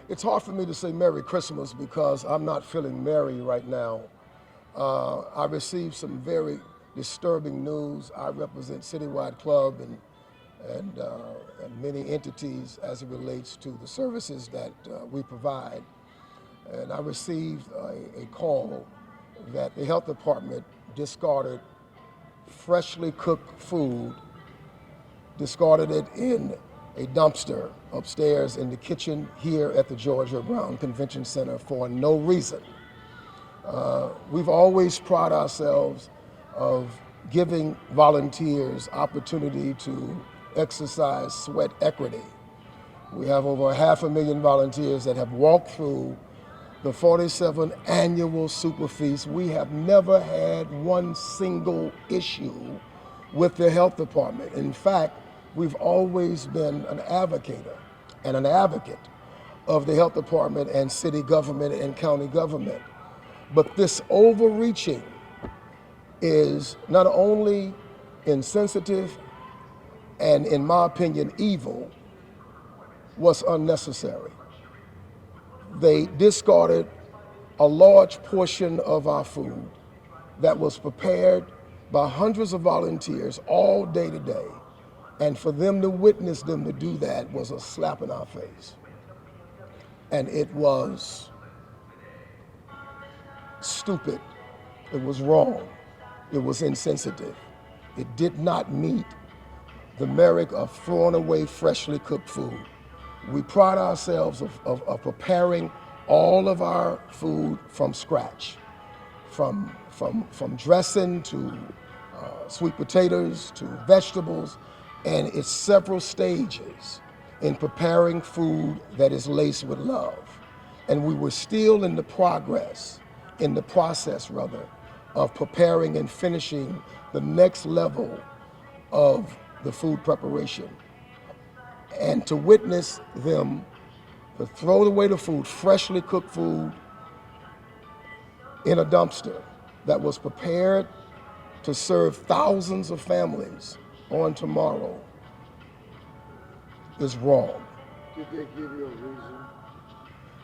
It's hard for me to say Merry Christmas because I'm not feeling merry right now. I received some very disturbing news. I represent Citywide Club and many entities as it relates to the services that we provide. And I received a call that the health department discarded freshly cooked food, discarded it in a dumpster upstairs in the kitchen here at the Georgia Brown Convention Center for no reason. We've always prided ourselves of giving volunteers opportunity to exercise sweat equity. We have over 500,000 volunteers that have walked through the 47th annual SuperFeast. We have never had one single issue with the health department. In fact, we've always been an advocate of the health department and city government and county government. But this overreaching is not only insensitive and, in my opinion, evil, was unnecessary. They discarded a large portion of our food that was prepared by hundreds of volunteers all day today. And for them to witness them to do that was a slap in our face. And it was stupid. It was wrong. It was insensitive. It did not meet the merit of throwing away freshly cooked food. We pride ourselves of preparing all of our food from scratch, from dressing to sweet potatoes to vegetables, and it's several stages in preparing food that is laced with love. And we were still in the process of preparing and finishing the next level of the food preparation. And to witness them to throw away the food, freshly cooked food, in a dumpster that was prepared to serve thousands of families on tomorrow is wrong. Did they give you a reason?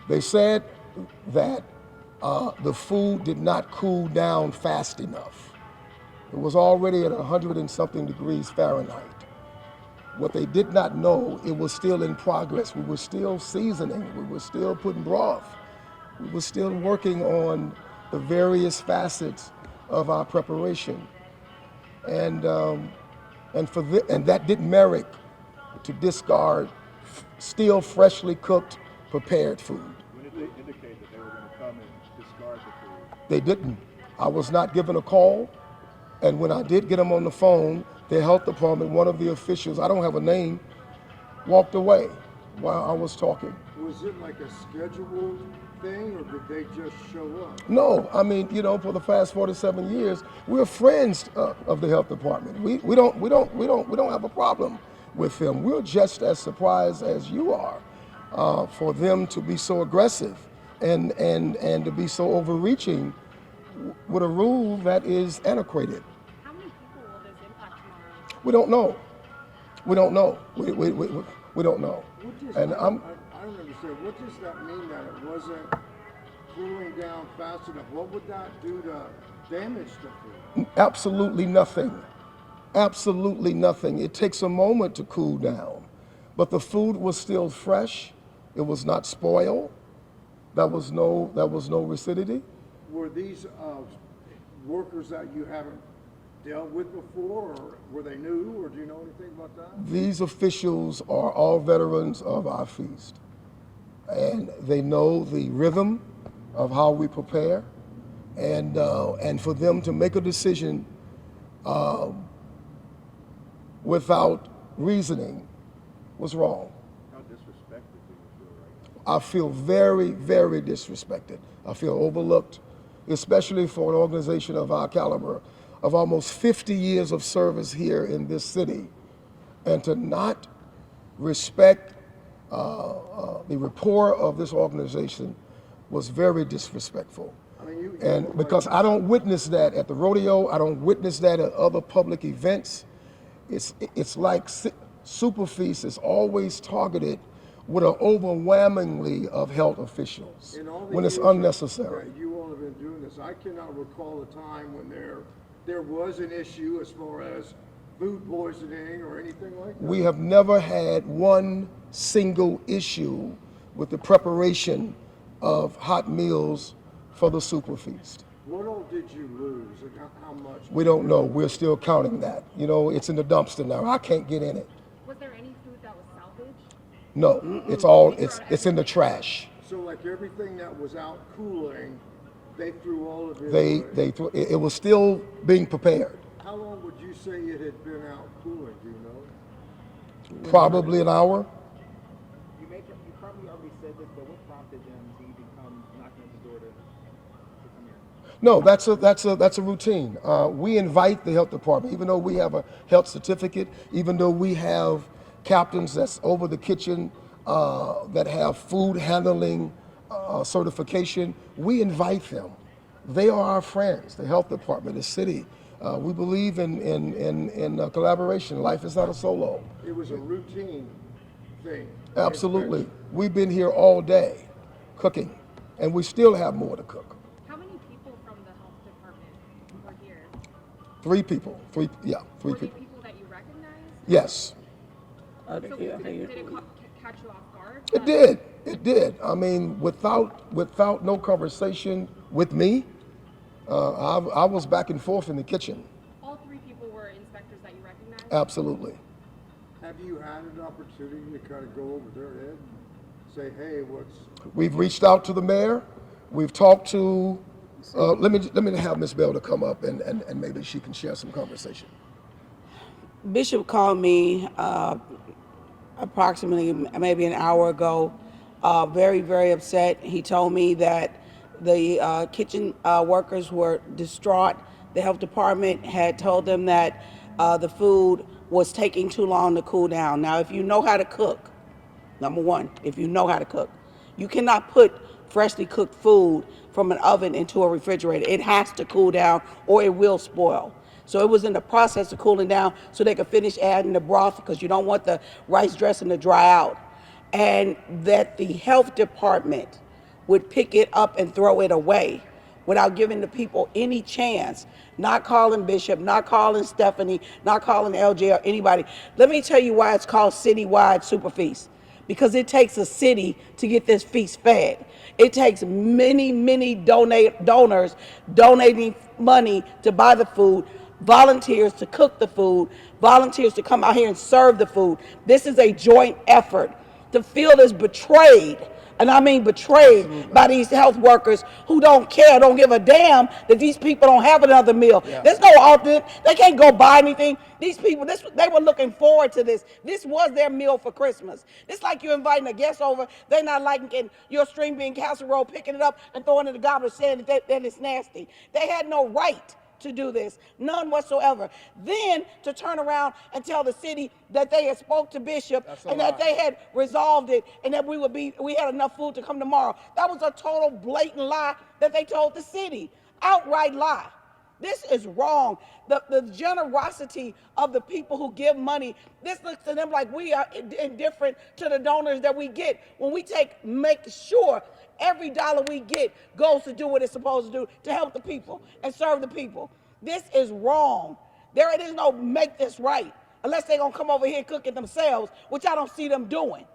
They said that the food did not cool down fast enough. It was already at 100 and something degrees Fahrenheit. What they did not know, it was still in progress. We were still seasoning. We were still putting broth. We were still working on the various facets of our preparation. And that didn't merit to discard still freshly cooked, prepared food. When did they indicate that they were going to come and discard the food? They didn't. I was not given a call. And when I did get them on the phone, the health department, one of the officials, I don't have a name, walked away while I was talking. Was it like a scheduled thing, or did they just show up? No, I mean, for the past 47 years, we're friends of the health department. We don't have a problem with them. We're just as surprised as you are for them to be so aggressive and to be so overreaching with a rule that is antiquated. How many people will this impact tomorrow? We don't know. We don't know. We don't know. And I don't understand. What does that mean that it wasn't cooling down fast enough? What would that do to damage the food? Absolutely nothing. Absolutely nothing. It takes a moment to cool down. But the food was still fresh. It was not spoiled. There was no acidity. Were these workers that you haven't dealt with before, or were they new, or do you know anything about that? These officials are all veterans of our feast, and they know the rhythm of how we prepare, and for them to make a decision without reasoning was wrong. How disrespected do you feel right now? I feel very, very disrespected. I feel overlooked, especially for an organization of our caliber, of almost 50 years of service here in this city, and to not respect the rapport of this organization was very disrespectful. And because I don't witness that at the rodeo, I don't witness that at other public events. It's like SuperFeast is always targeted with an overwhelmingly of health officials In all the when it's years unnecessary. that you all have been doing this, I cannot recall a time when there was an issue as far as food poisoning or anything like that. We have never had one single issue with the preparation of hot meals for the SuperFeast. What all did you lose and how much? We don't know. We're still counting that. You know, it's in the dumpster now. I can't get in it. Was there any food that was salvaged? No, it's in the trash. So like everything that was out cooling, they threw all of it They away. it was still being prepared. How long would you say it had been out cooling, do you know? Probably an hour. You probably already said this, but what prompted them to even come knocking at the door to come here? No, that's a routine. We invite the health department, even though we have a health certificate, even though we have captains that's over the kitchen that have food handling certification. We invite them. They are our friends. The health department, the city. We believe in collaboration. Life is not a solo. It was a routine thing. Absolutely. We've been here all day cooking, and we still have more to cook. How many people from the health department were here? 3 people. Three Were they people. people that you recognize? Yes. So did it catch you off guard? It did. It did. I mean, without no conversation with me, I was back and forth in the kitchen. All 3 people were inspectors that you recognized? Absolutely. Have you had an opportunity to kind of go over their head and say, hey, what's... We've reached out to the mayor. We've talked to. Let me have Miss Bell to come up and maybe she can share some conversation. Bishop called me approximately maybe an hour ago, very, very upset. He told me that the kitchen workers were distraught. The health department had told them that the food was taking too long to cool down. Now, if you know how to cook, number one, if you know how to cook, you cannot put freshly cooked food from an oven into a refrigerator. It has to cool down or it will spoil. So it was in the process of cooling down so they could finish adding the broth because you don't want the rice dressing to dry out. And that the health department would pick it up and throw it away without giving the people any chance, not calling Bishop, not calling Stephanie, not calling LJ or anybody. Let me tell you why it's called Citywide Super Feast. Because it takes a city to get this feast fed. It takes many, many donors donating money to buy the food, volunteers to cook the food, volunteers to come out here and serve the food. This is a joint effort. The field is betrayed, and I mean betrayed by these health workers who don't care, don't give a damn that these people don't have another meal. There's no alternate. They can't go buy anything. These people, they were looking forward to this. This was their meal for Christmas. It's like you're inviting a guest over. They're not liking your string bean casserole, picking it up and throwing it in the goblet, saying that it's nasty. They had no right to do this, none whatsoever. Then to turn around and tell the city that they had spoke to Bishop and that they had resolved it and that we had enough food to come tomorrow. That was a total blatant lie that they told the city, outright lie. This is wrong. The generosity of the people who give money, this looks to them like we are indifferent to the donors that we get. When we make sure every dollar we get goes to do what it's supposed to do, to help the people and serve the people. This is wrong. There is no make this right, unless they're going to come over here and cook it themselves, which I don't see them doing.